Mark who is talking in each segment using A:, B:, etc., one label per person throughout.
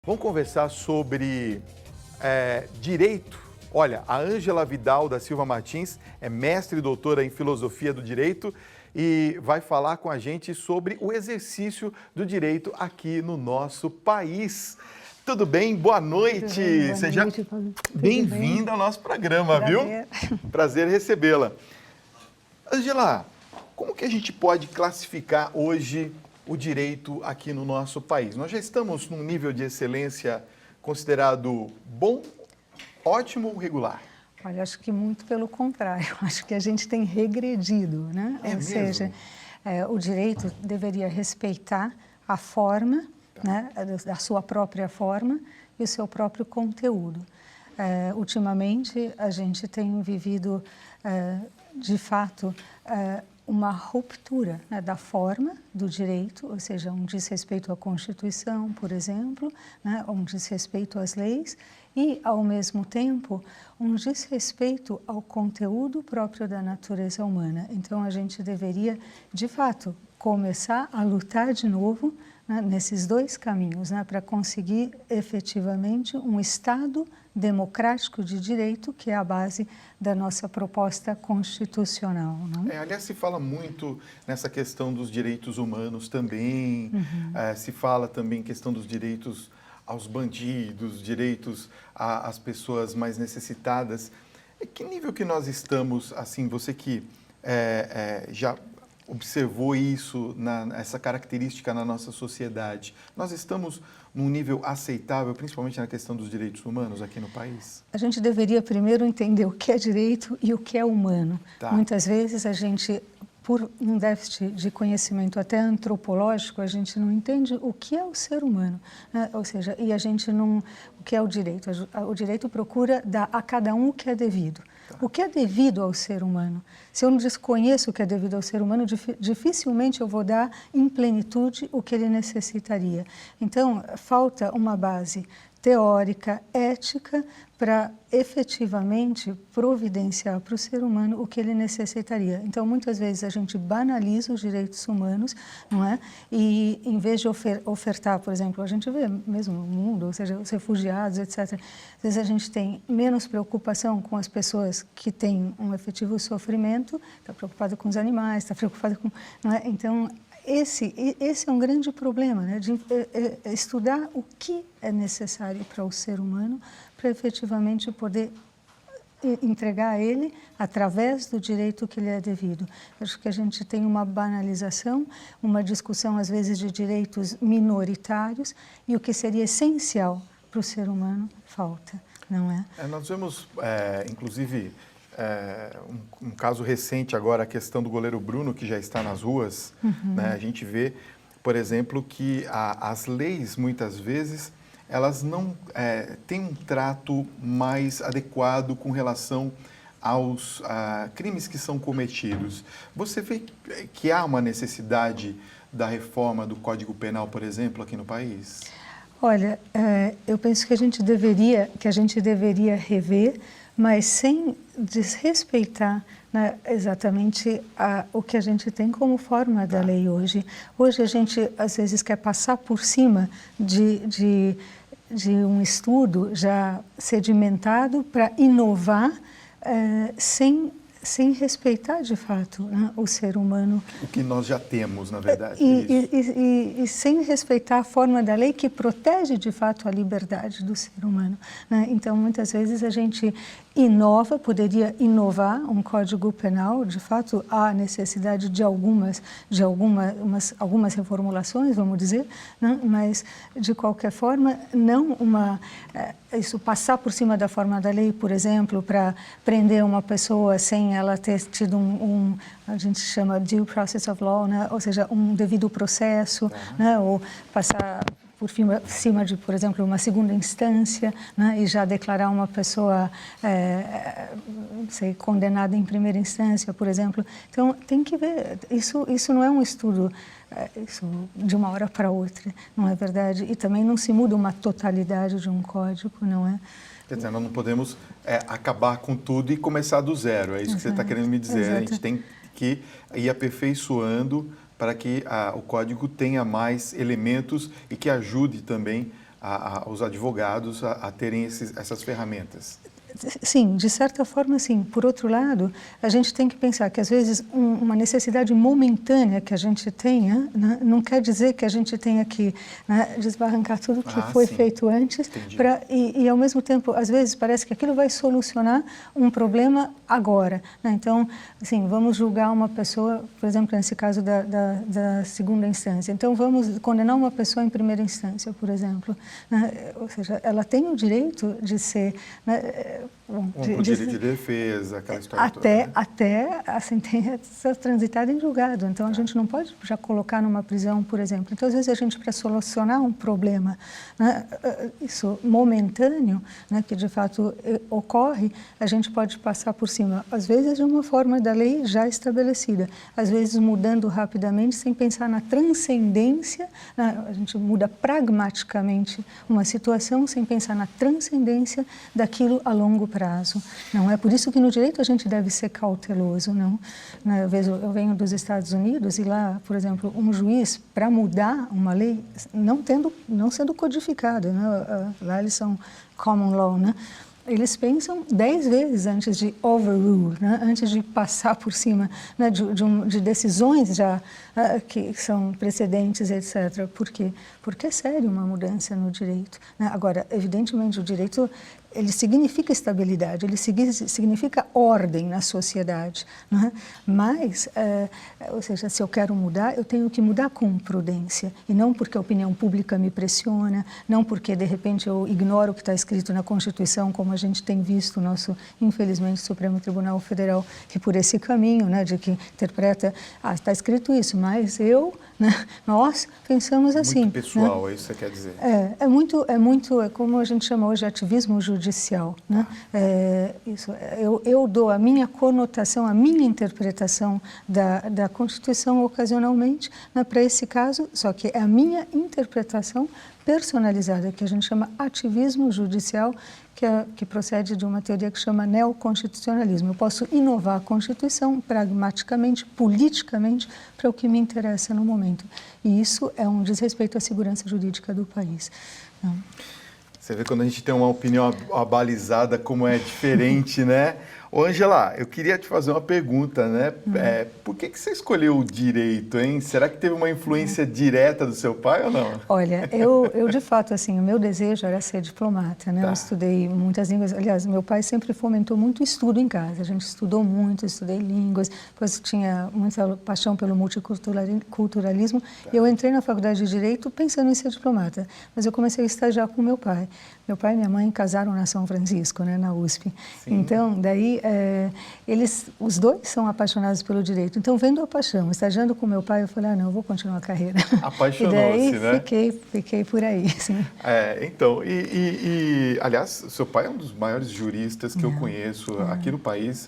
A: Vamos conversar sobre direito. Olha, a Ângela Vidal da Silva Martins é mestre e doutora em filosofia do direito e vai falar com a gente sobre o exercício do direito aqui no nosso país. Tudo bem? Boa noite.
B: Boa
A: Seja
B: noite, Paulo.
A: bem-vinda ao nosso programa, viu? Prazer recebê-la. Ângela, como que a gente pode classificar hoje o direito aqui no nosso país? Nós já estamos num nível de excelência considerado bom, ótimo ou regular?
B: Olha, acho que muito pelo contrário. Acho que a gente tem regredido, né?
A: É
B: Ou seja, o direito deveria respeitar a forma, né, da sua própria forma e o seu próprio conteúdo. Ultimamente, a gente tem vivido, de fato, uma ruptura, né, da forma do direito, ou seja, um desrespeito à Constituição, por exemplo, né, um desrespeito às leis e, ao mesmo tempo, um desrespeito ao conteúdo próprio da natureza humana. Então, a gente deveria, de fato, começar a lutar de novo, né, nesses dois caminhos, né, para conseguir efetivamente um Estado democrático de direito, que é a base da nossa proposta constitucional. Não?
A: Aliás, se fala muito nessa questão dos direitos humanos também, se fala também questão dos direitos aos bandidos, direitos às pessoas mais necessitadas. Que nível que nós estamos, assim, você que já observou isso, essa característica na nossa sociedade, nós estamos num nível aceitável, principalmente na questão dos direitos humanos aqui no país?
B: A gente deveria primeiro entender o que é direito e o que é humano.
A: Tá.
B: Muitas vezes a gente, por um déficit de conhecimento até antropológico, a gente não entende o que é o ser humano, né? Ou seja, e a gente não... O que é o direito? O direito procura dar a cada um o que é devido. O que é devido ao ser humano? Se eu não desconheço o que é devido ao ser humano, dificilmente eu vou dar em plenitude o que ele necessitaria. Então, falta uma base teórica, ética, para efetivamente providenciar para o ser humano o que ele necessitaria. Então, muitas vezes a gente banaliza os direitos humanos, não é? E em vez de ofertar, por exemplo, a gente vê mesmo no mundo, ou seja, os refugiados, etc. Às vezes a gente tem menos preocupação com as pessoas que têm um efetivo sofrimento, está preocupado com os animais, está preocupado com... Não é? Então, esse é um grande problema, né? De estudar o que é necessário para o ser humano para efetivamente poder entregar a ele através do direito que lhe é devido. Acho que a gente tem uma banalização, uma discussão às vezes de direitos minoritários e o que seria essencial para o ser humano falta, não é?
A: Nós vemos, inclusive, um caso recente agora, a questão do goleiro Bruno, que já está nas ruas. Né? A gente vê, por exemplo, que as leis, muitas vezes, elas não têm um trato mais adequado com relação aos crimes que são cometidos. Você vê que há uma necessidade da reforma do Código Penal, por exemplo, aqui no país?
B: Olha, eu penso que a gente deveria rever, mas sem desrespeitar, né, exatamente o que a gente tem como forma da lei hoje. Hoje a gente, às vezes, quer passar por cima de um estudo já sedimentado para inovar sem respeitar, de fato, né, o ser humano.
A: O que nós já temos, na verdade.
B: E sem respeitar a forma da lei que protege, de fato, a liberdade do ser humano, né? Então, muitas vezes a gente poderia inovar um Código Penal. De fato, há necessidade de algumas reformulações, vamos dizer, né? Mas, de qualquer forma, não isso passar por cima da forma da lei, por exemplo, para prender uma pessoa sem ela ter tido a gente chama due process of law, né? Ou seja, um devido processo, né? Ou passar por cima de, por exemplo, uma segunda instância, né? E já declarar uma pessoa condenada em primeira instância, por exemplo. Então, tem que ver, isso não é um estudo isso de uma hora para outra, não é verdade? E também não se muda uma totalidade de um código, não é?
A: Quer dizer, nós não podemos acabar com tudo e começar do zero, é isso que você está querendo me dizer. Exato. A gente tem que ir aperfeiçoando para que o código tenha mais elementos e que ajude também os advogados a terem essas ferramentas.
B: Sim, de certa forma, sim. Por outro lado, a gente tem que pensar que, às vezes, uma necessidade momentânea que a gente tenha, né, não quer dizer que a gente tenha que, né, desbarrancar tudo que foi feito antes. E, ao mesmo tempo, às vezes, parece que aquilo vai solucionar um problema agora, né? Então, assim, vamos julgar uma pessoa, por exemplo, nesse caso da segunda instância. Então, vamos condenar uma pessoa em primeira instância, por exemplo, né? Ou seja, ela tem o direito de ser... né,
A: com direito de defesa, aquela história toda, né?
B: Até a sentença transitada em julgado. Então, a gente não pode já colocar numa prisão, por exemplo. Então, às vezes, a gente, para solucionar um problema, né, isso momentâneo, né, que de fato ocorre, a gente pode passar por cima, às vezes, de uma forma da lei já estabelecida, às vezes mudando rapidamente, sem pensar na transcendência, né, a gente muda pragmaticamente uma situação, sem pensar na transcendência daquilo a longo prazo. Não é por isso que no direito a gente deve ser cauteloso, não? Eu venho dos Estados Unidos e lá, por exemplo, um juiz para mudar uma lei não sendo codificada, né? Lá eles são common law, né? Eles pensam 10 vezes antes de overrule, né? Antes de passar por cima, né, de decisões já que são precedentes, etc. Por quê? Porque é sério uma mudança no direito, né? Agora, evidentemente, o direito ele significa estabilidade, ele significa ordem na sociedade, né? Mas, ou seja, se eu quero mudar, eu tenho que mudar com prudência, e não porque a opinião pública me pressiona, não porque, de repente, eu ignoro o que está escrito na Constituição, como a gente tem visto o nosso, infelizmente, Supremo Tribunal Federal, que por esse caminho, né, de que interpreta, está escrito isso, mas nós pensamos assim.
A: Muito pessoal,
B: né?
A: é isso que você quer dizer?
B: É como a gente chama hoje de ativismo judicial, né? Eu dou a minha conotação, a minha interpretação da Constituição ocasionalmente, né, para esse caso, só que é a minha interpretação personalizada, que a gente chama ativismo judicial, que procede de uma teoria que chama neoconstitucionalismo. Eu posso inovar a Constituição pragmaticamente, politicamente, para o que me interessa no momento. E isso é um desrespeito à segurança jurídica do país. Não.
A: Você vê quando a gente tem uma opinião abalizada, como é diferente, né? Ô, Ângela, eu queria te fazer uma pergunta, né? Por que você escolheu o direito, hein? Será que teve uma influência direta do seu pai ou não?
B: Olha, eu de fato, assim, o meu desejo era ser diplomata, né? Eu estudei muitas línguas. Aliás, meu pai sempre fomentou muito estudo em casa. A gente estudou muito, estudei línguas, depois tinha muita paixão pelo multiculturalismo. E eu entrei na faculdade de Direito pensando em ser diplomata. Mas eu comecei a estagiar com meu pai. Meu pai e minha mãe casaram na São Francisco, né, na USP. Sim. Então, daí, os dois são apaixonados pelo direito. Então, vendo a paixão, estagiando com meu pai, eu falei, não, eu vou continuar a carreira.
A: Apaixonou-se, né?
B: Fiquei por aí, sim.
A: Então, aliás, seu pai é um dos maiores juristas que eu conheço aqui no país,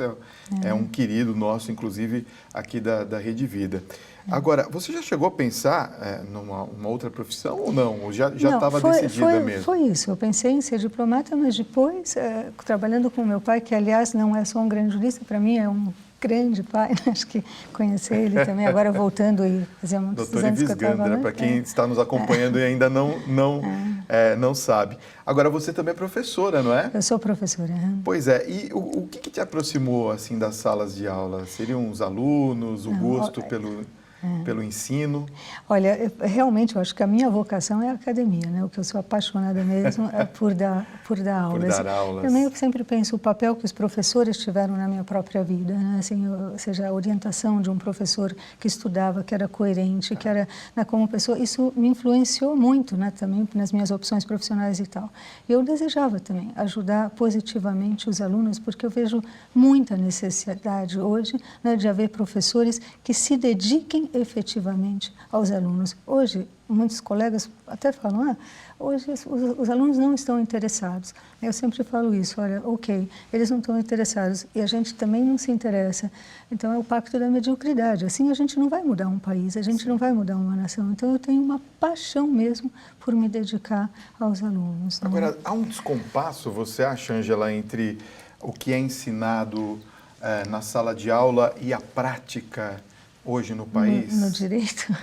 A: é um querido nosso, inclusive, aqui da Rede Vida. Agora, você já chegou a pensar numa outra profissão ou não? Ou já estava decidida mesmo?
B: Foi isso. Eu pensei em ser diplomata, mas depois, trabalhando com meu pai, que aliás não é só um grande jurista, para mim é um grande pai, né? Acho que conhecer ele também, agora voltando e fazer muitos
A: Doutor
B: anos
A: Ives
B: que eu estava
A: Gandra, para quem está nos acompanhando e ainda não sabe. Agora, você também é professora, não é?
B: Eu sou professora.
A: Pois é. E o que te aproximou assim das salas de aula? Seriam os alunos, o gosto pelo ensino?
B: Olha, realmente eu acho que a minha vocação é a academia, né? O que eu sou apaixonada mesmo é por dar aulas.
A: Por dar aulas.
B: Também eu sempre penso o papel que os professores tiveram na minha própria vida, né? Assim, ou seja, a orientação de um professor que estudava, que era coerente, que era, né, como pessoa, isso me influenciou muito, né, também nas minhas opções profissionais e tal. E eu desejava também ajudar positivamente os alunos, porque eu vejo muita necessidade hoje, né, de haver professores que se dediquem efetivamente aos alunos. Hoje, muitos colegas até falam, hoje os alunos não estão interessados. Eu sempre falo isso, olha, ok, eles não estão interessados e a gente também não se interessa. Então, é o pacto da mediocridade. Assim, a gente não vai mudar um país, a gente não vai mudar uma nação. Então, eu tenho uma paixão mesmo por me dedicar aos alunos. Né?
A: Agora, há um descompasso, você acha, Ângela, entre o que é ensinado na sala de aula e a prática hoje no país?
B: No direito?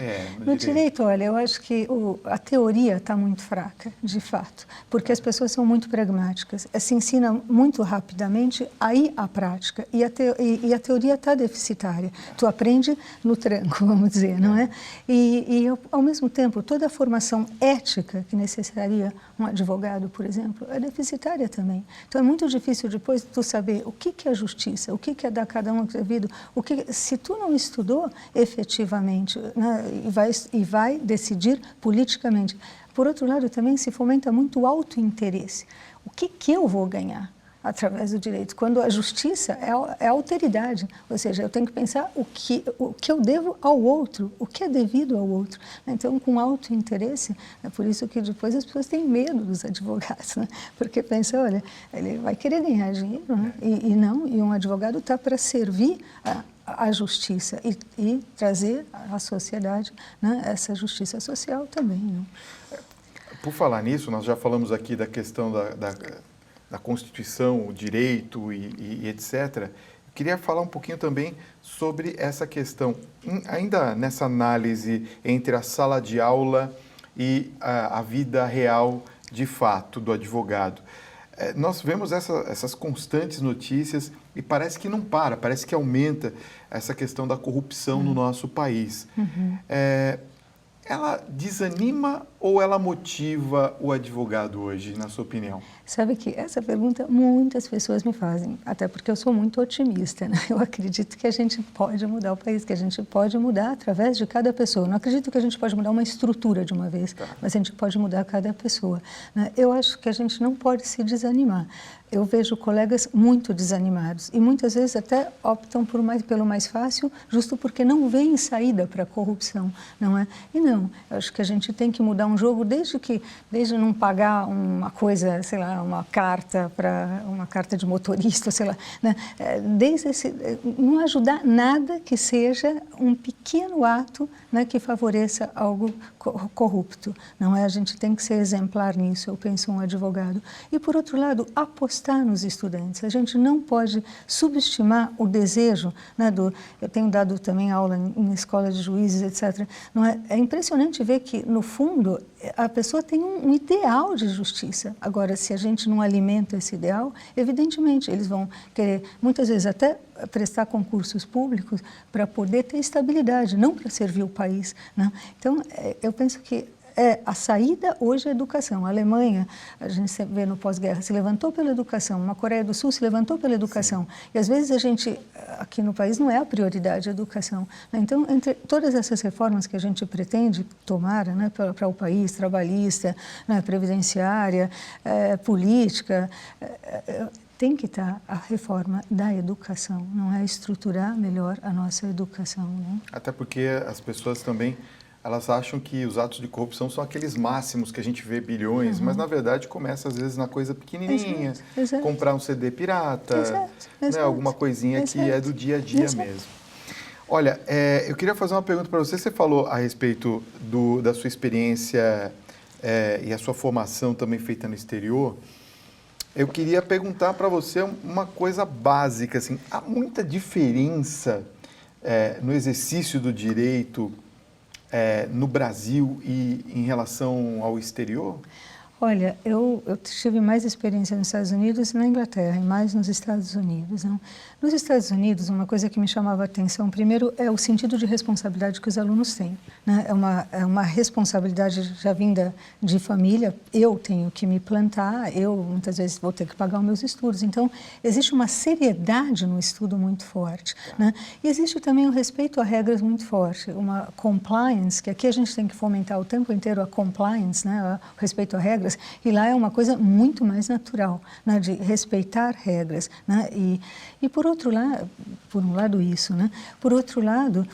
A: No
B: direito, olha, eu acho que a teoria está muito fraca, de fato, porque as pessoas são muito pragmáticas. Se ensina muito rapidamente, aí a prática, e a teoria está deficitária. Tu aprende no tranco, vamos dizer, não é? E ao mesmo tempo, toda a formação ética que necessitaria um advogado, por exemplo, é deficitária também. Então é muito difícil depois tu saber o que é justiça, o que é dar cada um devido, se tu não estudou efetivamente, né, e vai decidir politicamente. Por outro lado, também se fomenta muito o autointeresse. O que eu vou ganhar através do direito? Quando a justiça é a alteridade, ou seja, eu tenho que pensar o que eu devo ao outro, o que é devido ao outro. Então, com autointeresse, é por isso que depois as pessoas têm medo dos advogados, né? Porque pensam, olha, ele vai querer ganhar dinheiro, né? E um advogado está para servir a justiça e trazer à sociedade, né, essa justiça social também. Né?
A: Por falar nisso, nós já falamos aqui da questão da Constituição, o direito e etc. Eu queria falar um pouquinho também sobre essa questão, ainda nessa análise entre a sala de aula e a vida real de fato do advogado. Nós vemos essas constantes notícias e parece que não para, parece que aumenta essa questão da corrupção no nosso país. Ela desanima ou ela motiva o advogado hoje, na sua opinião?
B: Sabe que essa pergunta muitas pessoas me fazem, até porque eu sou muito otimista, né? Eu acredito que a gente pode mudar o país, que a gente pode mudar através de cada pessoa. Eu não acredito que a gente pode mudar uma estrutura de uma vez, mas a gente pode mudar cada pessoa, né? Eu acho que a gente não pode se desanimar. Eu vejo colegas muito desanimados e muitas vezes até optam pelo mais fácil, justo porque não veem saída para a corrupção, não é? E não, eu acho que a gente tem que mudar um jogo desde não pagar uma coisa, sei lá, uma carta de motorista, sei lá, né? Não ajudar nada que seja um pequeno ato, né, que favoreça algo corrupto, não é? A gente tem que ser exemplar nisso, eu penso, um advogado. E por outro lado, apostar nos estudantes. A gente não pode subestimar o desejo, né, eu tenho dado também aula em escola de juízes, etc. Não é? É impressionante ver que, no fundo, a pessoa tem um ideal de justiça. Agora, se a gente não alimenta esse ideal, evidentemente, eles vão querer, muitas vezes, até prestar concursos públicos para poder ter estabilidade, não para servir o país, né? Então, eu penso que a saída hoje é a educação. A Alemanha, a gente vê no pós-guerra, se levantou pela educação. A Coreia do Sul se levantou pela educação. Sim. E às vezes a gente, aqui no país, não é a prioridade a educação. Então, entre todas essas reformas que a gente pretende tomar, né, para o país, trabalhista, né, previdenciária, política, tem que estar a reforma da educação, não é? Estruturar melhor a nossa educação. Né?
A: Até porque as pessoas também, elas acham que os atos de corrupção são aqueles máximos que a gente vê bilhões, mas na verdade começa às vezes na coisa pequenininha,
B: exato.
A: Comprar um CD pirata,
B: exato.
A: Né, alguma coisinha que é do dia a dia mesmo. Olha, eu queria fazer uma pergunta para você. Você falou a respeito da sua experiência e a sua formação também feita no exterior. Eu queria perguntar para você uma coisa básica, assim, há muita diferença no exercício do direito no Brasil e em relação ao exterior?
B: Olha, eu tive mais experiência nos Estados Unidos e na Inglaterra, e mais nos Estados Unidos. Não? Nos Estados Unidos, uma coisa que me chamava a atenção, primeiro, é o sentido de responsabilidade que os alunos têm. Né? É uma responsabilidade já vinda de família. Eu tenho que me plantar, eu muitas vezes vou ter que pagar os meus estudos. Então, existe uma seriedade no estudo muito forte. Né? E existe também um respeito a regras muito forte, uma compliance, que aqui a gente tem que fomentar o tempo inteiro a compliance, né? O respeito a regras. E lá é uma coisa muito mais natural, né, de respeitar regras, né, e por outro lado, por um lado isso, né, por outro lado,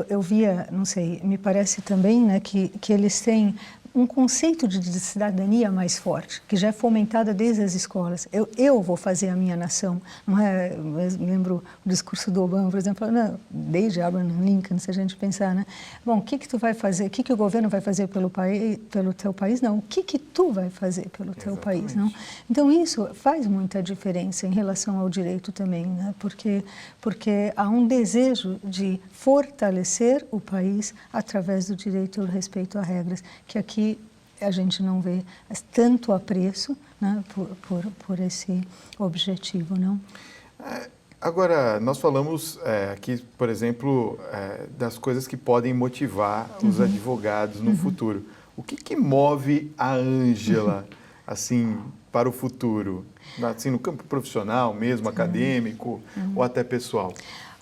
B: eu via, não sei, me parece também, né, que eles têm um conceito de cidadania mais forte, que já é fomentada desde as escolas. Eu vou fazer a minha nação. Não é? Eu lembro o discurso do Obama, por exemplo, não, desde Abraham Lincoln, se a gente pensar, né? Bom, o que tu vai fazer? O que o governo vai fazer pelo teu país? Não. O que tu vai fazer pelo teu país? Não? Então, isso faz muita diferença em relação ao direito também, né? Porque há um desejo de fortalecer o país através do direito e do respeito a regras, que aqui a gente não vê tanto apreço, né, por esse objetivo, não?
A: Agora, nós falamos aqui, por exemplo, das coisas que podem motivar os advogados no futuro. O que move a Ângela, assim, para o futuro? Assim, no campo profissional mesmo, acadêmico ou até pessoal?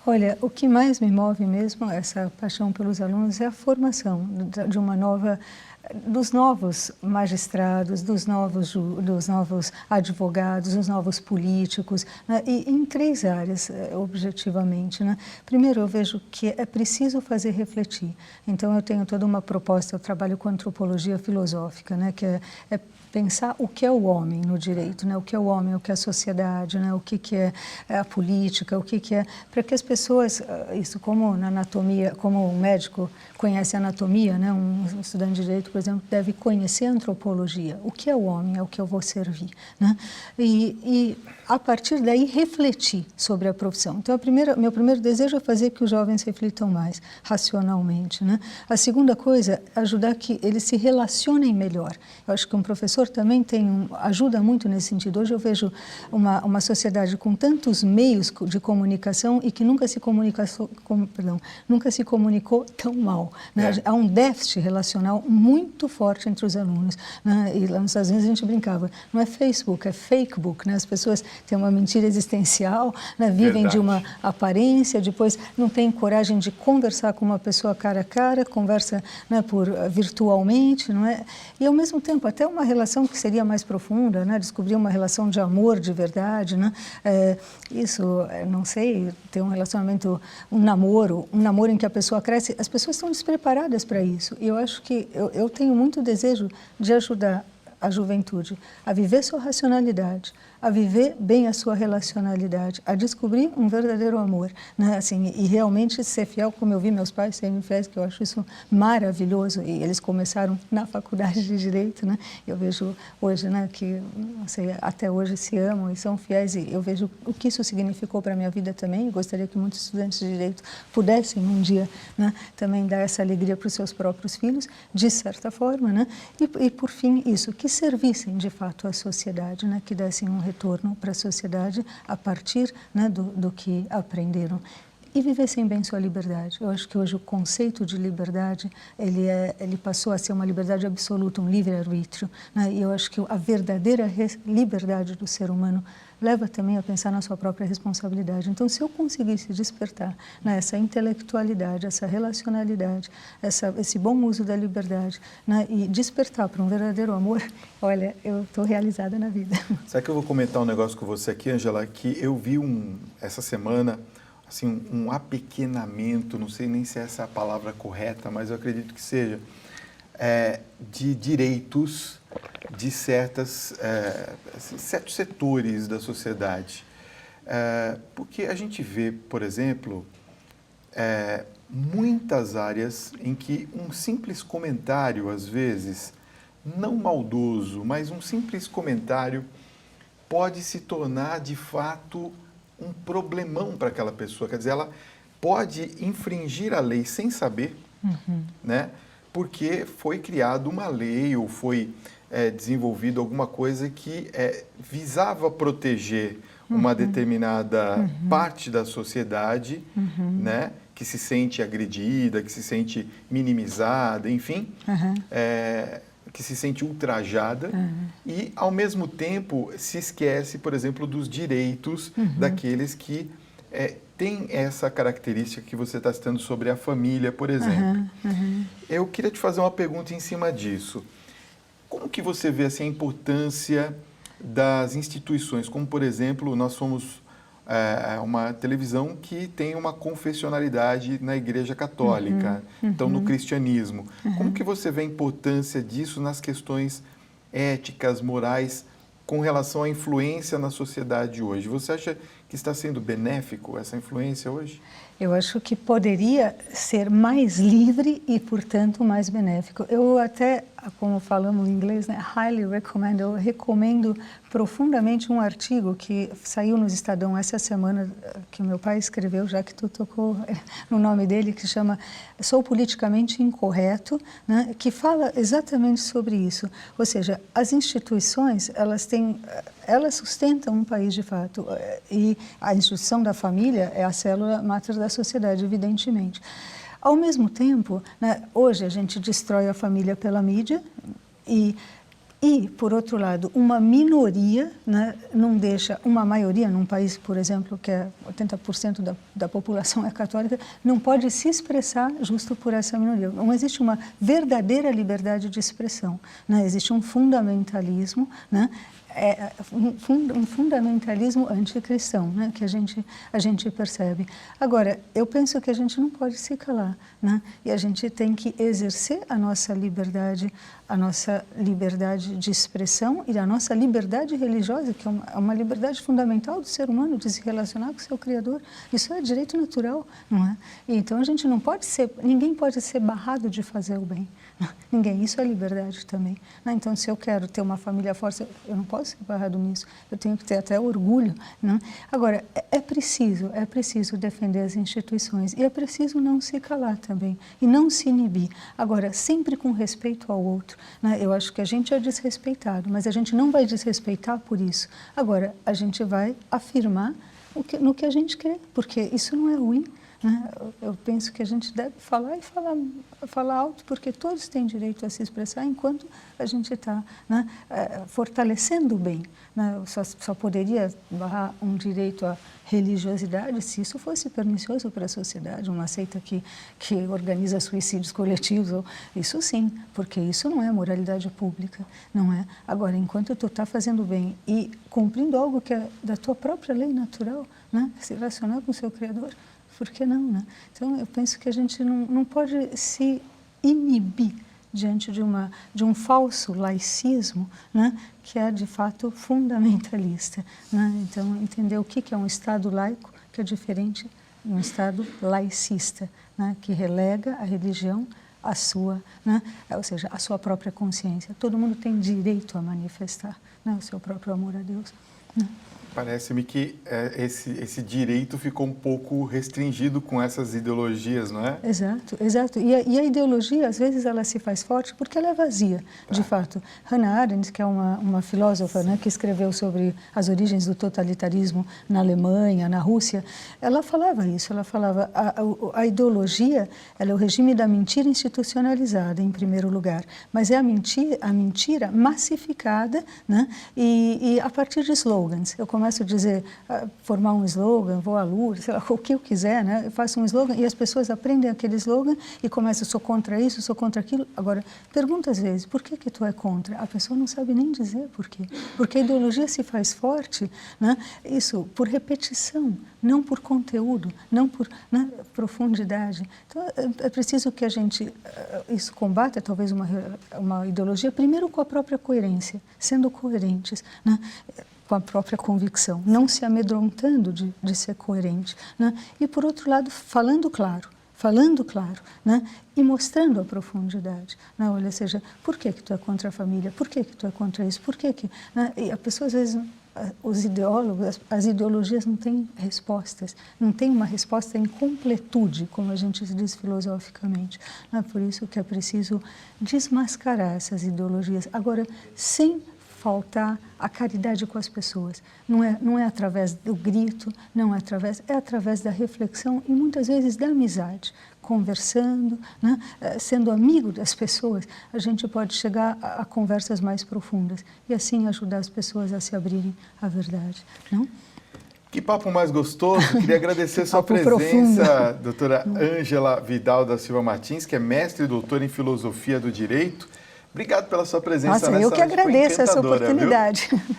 B: Olha, o que mais me move mesmo, essa paixão pelos alunos, é a formação de uma nova, dos novos magistrados, dos novos advogados, dos novos políticos, né? E em 3 áreas, objetivamente, né? Primeiro, eu vejo que é preciso fazer refletir. Então, eu tenho toda uma proposta, eu trabalho com antropologia filosófica, né? Que é pensar o que é o homem no direito, né? O que é o homem, o que é a sociedade, né? O que é a política, o que é... Para que as pessoas, isso como na anatomia, como um médico conhece a anatomia, né? Um estudante de direito, por exemplo, deve conhecer a antropologia. O que é o homem, é o que eu vou servir, né? E a partir daí, refletir sobre a profissão. Então, meu primeiro desejo é fazer que os jovens reflitam mais, racionalmente, né? A segunda coisa, ajudar que eles se relacionem melhor. Eu acho que um professor também ajuda muito nesse sentido. Hoje eu vejo uma sociedade com tantos meios de comunicação e que nunca se comunicou tão mal, né? Há um déficit relacional muito forte entre os alunos, né? E lá nos Estados Unidos a gente brincava, não é Facebook, é fake book, né? As pessoas têm uma mentira existencial, né? Vivem de uma aparência, depois não têm coragem de conversar com uma pessoa cara a cara, conversa, né, virtualmente, não é? E ao mesmo tempo até uma relação que seria mais profunda, né? Descobrir uma relação de amor de verdade, né? Não sei, ter um relacionamento, um namoro em que a pessoa cresce, as pessoas estão despreparadas para isso. E eu acho que eu tenho muito desejo de ajudar a juventude a viver sua racionalidade, a viver bem a sua relacionalidade, a descobrir um verdadeiro amor, né? Assim, e realmente ser fiel, como eu vi meus pais serem fiéis, que eu acho isso maravilhoso, e eles começaram na faculdade de Direito, né? Eu vejo hoje, né, que, não sei, até hoje se amam e são fiéis, e eu vejo o que isso significou para a minha vida também, e gostaria que muitos estudantes de Direito pudessem um dia, né, também dar essa alegria para os seus próprios filhos, de certa forma, né? E por fim, isso, que servissem de fato à sociedade, né? Que dessem um retorno para a sociedade a partir, né, do que aprenderam. E vivessem bem sua liberdade. Eu acho que hoje o conceito de liberdade, ele passou a ser uma liberdade absoluta, um livre-arbítrio, né? E eu acho que a verdadeira liberdade do ser humano leva também a pensar na sua própria responsabilidade. Então, se eu conseguisse despertar, né, essa intelectualidade, essa relacionalidade, esse bom uso da liberdade, né, e despertar para um verdadeiro amor, olha, eu estou realizada na vida.
A: Sabe que eu vou comentar um negócio com você aqui, Ângela, que eu vi essa semana, assim, um apequenamento, não sei nem se essa é a palavra correta, mas eu acredito que seja, de direitos de certos setores da sociedade. Porque a gente vê, por exemplo, muitas áreas em que um simples comentário, às vezes, não maldoso, mas um simples comentário pode se tornar, de fato, um problemão para aquela pessoa. Quer dizer, ela pode infringir a lei sem saber, né? Porque foi criada uma lei ou foi desenvolvido alguma coisa que visava proteger uma determinada parte da sociedade, né? Que se sente agredida, que se sente minimizada, enfim, que se sente ultrajada e, ao mesmo tempo, se esquece, por exemplo, dos direitos daqueles que têm essa característica que você está citando sobre a família, por exemplo. Eu queria te fazer uma pergunta em cima disso. Como que você vê assim, a importância das instituições? Como, por exemplo, nós somos uma televisão que tem uma confessionalidade na Igreja Católica, então no cristianismo. Como que você vê a importância disso nas questões éticas, morais, com relação à influência na sociedade hoje? Você acha que está sendo benéfico essa influência hoje?
B: Eu acho que poderia ser mais livre e, portanto, mais benéfico. Eu até, como falamos em inglês, né, highly recommend, eu recomendo profundamente um artigo que saiu no Estadão essa semana, que o meu pai escreveu, já que tu tocou no nome dele, que chama Sou Politicamente Incorreto, né, que fala exatamente sobre isso. Ou seja, as instituições, elas sustentam um país de fato, e a instituição da família é a célula máter da sociedade, evidentemente. Ao mesmo tempo, né, hoje a gente destrói a família pela mídia e, por outro lado, uma minoria, né, não deixa uma maioria, num país, por exemplo, que é 80% da população é católica, não pode se expressar justo por essa minoria. Não existe uma verdadeira liberdade de expressão, né? Existe um fundamentalismo, né? Um fundamentalismo anticristão, né, que a gente percebe. Agora, eu penso que a gente não pode se calar, né, e a gente tem que exercer a nossa liberdade de expressão e a nossa liberdade religiosa, que é uma liberdade fundamental do ser humano de se relacionar com o seu Criador. Isso é direito natural, não é? E então a gente não pode ninguém pode ser barrado de fazer o bem. Ninguém, isso é liberdade também. Então, se eu quero ter uma família forte, eu não posso ser barrado nisso, eu tenho que ter até orgulho. Né? Agora, é preciso defender as instituições e é preciso não se calar também e não se inibir. Agora, sempre com respeito ao outro. Né? Eu acho que a gente é desrespeitado, mas a gente não vai desrespeitar por isso. Agora, a gente vai afirmar no que a gente crê, porque isso não é ruim. Eu penso que a gente deve falar e falar alto, porque todos têm direito a se expressar enquanto a gente está, né, fortalecendo o bem. Né? Só poderia barrar um direito à religiosidade se isso fosse pernicioso para a sociedade, uma seita que organiza suicídios coletivos. Isso sim, porque isso não é moralidade pública, não é? Agora, enquanto tu está fazendo bem e cumprindo algo que é da tua própria lei natural, né, se relacionar com o seu Criador, por que não, né? Então, eu penso que a gente não pode se inibir diante de um falso laicismo, né, que é, de fato, fundamentalista. Né? Então, entender o que é um Estado laico, que é diferente de um Estado laicista, né, que relega a religião à sua, né, ou seja, à sua própria consciência. Todo mundo tem direito a manifestar, né, o seu próprio amor a Deus. Né?
A: Parece-me que esse direito ficou um pouco restringido com essas ideologias, não é?
B: Exato, exato. E a ideologia, às vezes, ela se faz forte porque ela é vazia, de fato. Hannah Arendt, que é uma filósofa, né, que escreveu sobre as origens do totalitarismo na Alemanha, na Rússia, ela falava isso, ela falava a ideologia, ela é o regime da mentira institucionalizada, em primeiro lugar, mas é a mentira massificada, né, e a partir de slogans. Eu começo a dizer, formar um slogan, vou à lua, sei lá, o que eu quiser, né? Eu faço um slogan e as pessoas aprendem aquele slogan e começam, sou contra isso, sou contra aquilo. Agora, pergunta às vezes, por que tu é contra? A pessoa não sabe nem dizer por quê. Porque a ideologia se faz forte, né? Isso, por repetição, não por conteúdo, não por, né, profundidade. Então, é preciso que a gente, isso combata talvez uma ideologia, primeiro com a própria coerência, sendo coerentes, né? Com a própria convicção, não se amedrontando de ser coerente, né? E, por outro lado, falando claro, né? E mostrando a profundidade. Né? Olha, seja, por que tu é contra a família? Por que tu é contra isso? Por que né? E a pessoa, às vezes, os ideólogos, as ideologias não têm respostas, não tem uma resposta em completude, como a gente diz filosoficamente. Né? Por isso que é preciso desmascarar essas ideologias. Agora, sem faltar a caridade com as pessoas. Não é através do grito, é através da reflexão e muitas vezes da amizade. Conversando, né? Sendo amigo das pessoas, a gente pode chegar a conversas mais profundas e assim ajudar as pessoas a se abrirem à verdade. Não?
A: Que papo mais gostoso. Queria agradecer sua presença,
B: profundo.
A: doutora Ângela Vidal da Silva Martins, que é mestre e doutora em Filosofia do Direito. Obrigado pela sua presença nessa
B: eu que agradeço essa oportunidade.
A: Viu?